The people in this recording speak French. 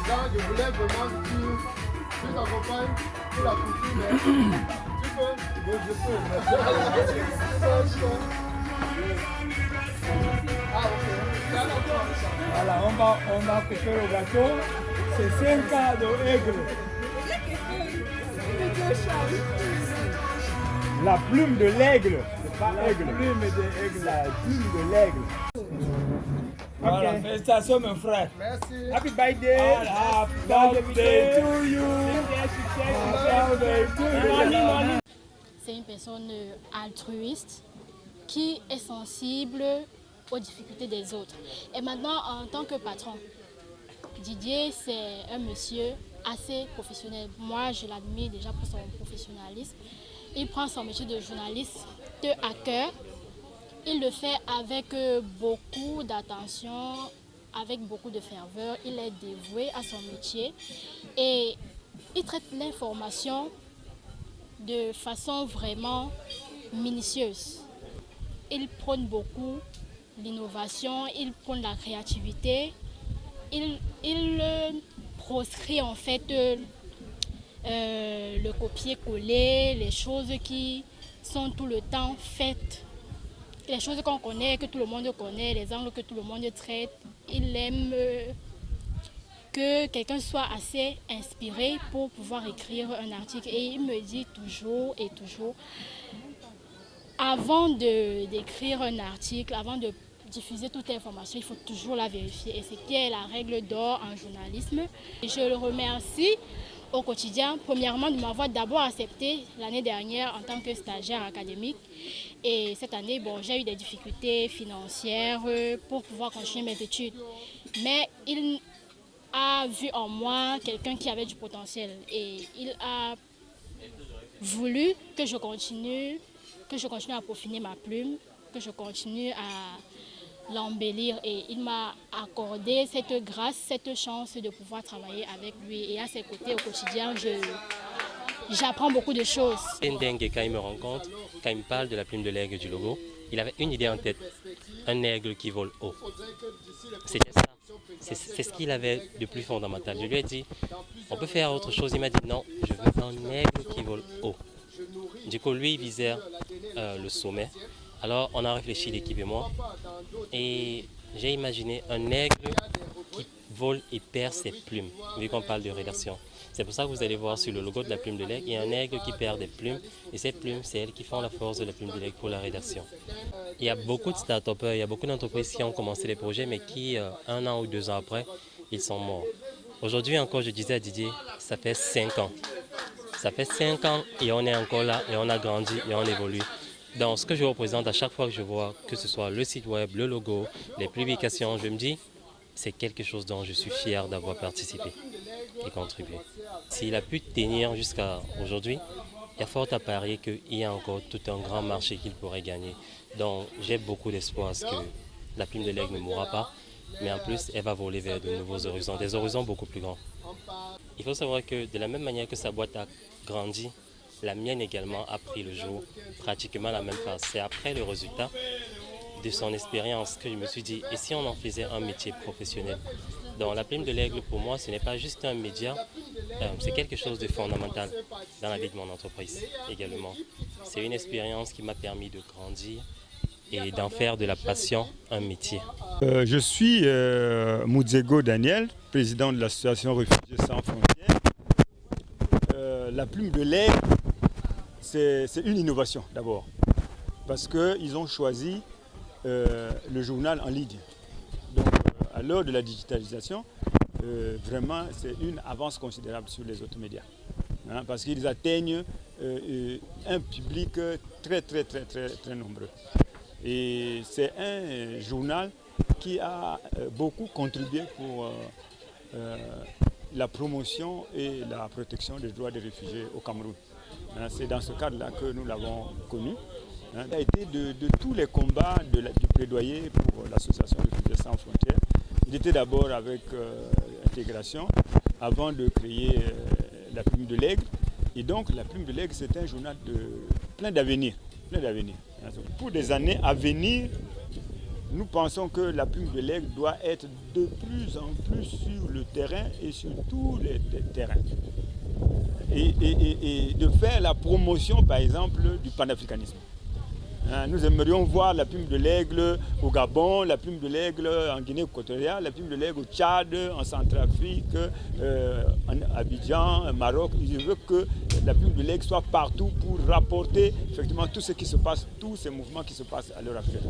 président, je voulais vraiment que tu t'accompagnes pour la couture. Tu peux? Bon, je peux. Ah, ok. Voilà, on va couper le gâteau. C'est 5 cas de aigle. La plume de l'aigle. Pas aigle. La plume de l'aigle. La plume de l'aigle. Voilà, okay. Félicitations mon frère. Merci. Happy birthday. Happy birthday to you. C'est une personne altruiste qui est sensible aux difficultés des autres. Et maintenant, en tant que patron, Didier, c'est un monsieur assez professionnel. Moi, je l'admire déjà pour son professionnalisme. Il prend son métier de journaliste à cœur. Il le fait avec beaucoup d'attention, avec beaucoup de ferveur. Il est dévoué à son métier et il traite l'information de façon vraiment minutieuse. Il prône beaucoup l'innovation, il prône la créativité. Il proscrit en fait le copier-coller, les choses qui sont tout le temps faites. Les choses qu'on connaît, que tout le monde connaît, les angles que tout le monde traite. Il aime que quelqu'un soit assez inspiré pour pouvoir écrire un article. Et il me dit toujours et toujours, avant d'écrire un article, avant de diffuser toute information, il faut toujours la vérifier. Et c'est qui est la règle d'or en journalisme. Et je le remercie au quotidien, premièrement, de m'avoir d'abord accepté l'année dernière en tant que stagiaire académique. Et cette année, bon, j'ai eu des difficultés financières pour pouvoir continuer mes études. Mais il a vu en moi quelqu'un qui avait du potentiel. Et il a voulu que je continue à peaufiner ma plume, que je continue à l'embellir. Et il m'a accordé cette grâce, cette chance de pouvoir travailler avec lui. Et à ses côtés au quotidien, j'apprends beaucoup de choses. Dengue, quand il me rencontre, quand il me parle de la plume de l'aigle du logo, il avait une idée en tête, un aigle qui vole haut. C'était ça, c'est ce qu'il avait de plus fondamental. Je lui ai dit, on peut faire autre chose. Il m'a dit non, je veux un aigle qui vole haut. Du coup, lui, il visait le sommet. Alors, on a réfléchi, l'équipe et moi, et j'ai imaginé un aigle qui vole et perd ses plumes, vu qu'on parle de rédaction. C'est pour ça que vous allez voir sur le logo de la plume de l'aigle, il y a un aigle qui perd des plumes, et ces plumes, c'est elles qui font la force de la plume de l'aigle pour la rédaction. Il y a beaucoup de start-upers, il y a beaucoup d'entreprises qui ont commencé les projets, mais qui, 1 an ou 2 ans après, ils sont morts. Aujourd'hui encore, je disais à Didier, ça fait 5 ans. Ça fait 5 ans et on est encore là, et on a grandi, et on évolue. Donc, ce que je représente à chaque fois que je vois, que ce soit le site web, le logo, les publications, je me dis, c'est quelque chose dont je suis fier d'avoir participé et contribué. S'il a pu tenir jusqu'à aujourd'hui, il y a fort à parier qu'il y a encore tout un grand marché qu'il pourrait gagner. Donc, j'ai beaucoup d'espoir à ce que la plume de l'aigle ne mourra pas, mais en plus, elle va voler vers de nouveaux horizons, des horizons beaucoup plus grands. Il faut savoir que de la même manière que sa boîte a grandi, la mienne également a pris le jour, pratiquement la même phase. C'est après le résultat de son expérience que je me suis dit, et si on en faisait un métier professionnel? Donc la plume de l'aigle, pour moi, ce n'est pas juste un média, c'est quelque chose de fondamental dans la vie de mon entreprise également. C'est une expérience qui m'a permis de grandir et d'en faire de la passion un métier. Je suis Moudzego Daniel, président de l'association Réfugiés sans frontières. La plume de l'aigle, c'est une innovation d'abord, parce qu'ils ont choisi le journal en ligne. Donc à l'heure de la digitalisation, vraiment c'est une avance considérable sur les autres médias, hein, parce qu'ils atteignent un public très nombreux. Et c'est un journal qui a beaucoup contribué pour la promotion et la protection des droits des réfugiés au Cameroun. C'est dans ce cadre-là que nous l'avons connu. Il a été de tous les combats du plaidoyer pour l'association Réfugiés sans frontières. Il était d'abord avec Intégration, avant de créer la plume de l'aigle. Et donc la plume de l'aigle, c'est un journal plein d'avenir. Pour des années à venir, nous pensons que la plume de l'aigle doit être de plus en plus sur le terrain et sur tous les terrains. Et de faire la promotion, par exemple, du panafricanisme. Nous aimerions voir la plume de l'aigle au Gabon, la plume de l'aigle en Guinée-Équatoriale, la plume de l'aigle au Tchad, en Centrafrique, en Abidjan, au Maroc. Je veux que la plume de l'aigle soit partout pour rapporter effectivement tout ce qui se passe, tous ces mouvements qui se passent à l'heure actuelle.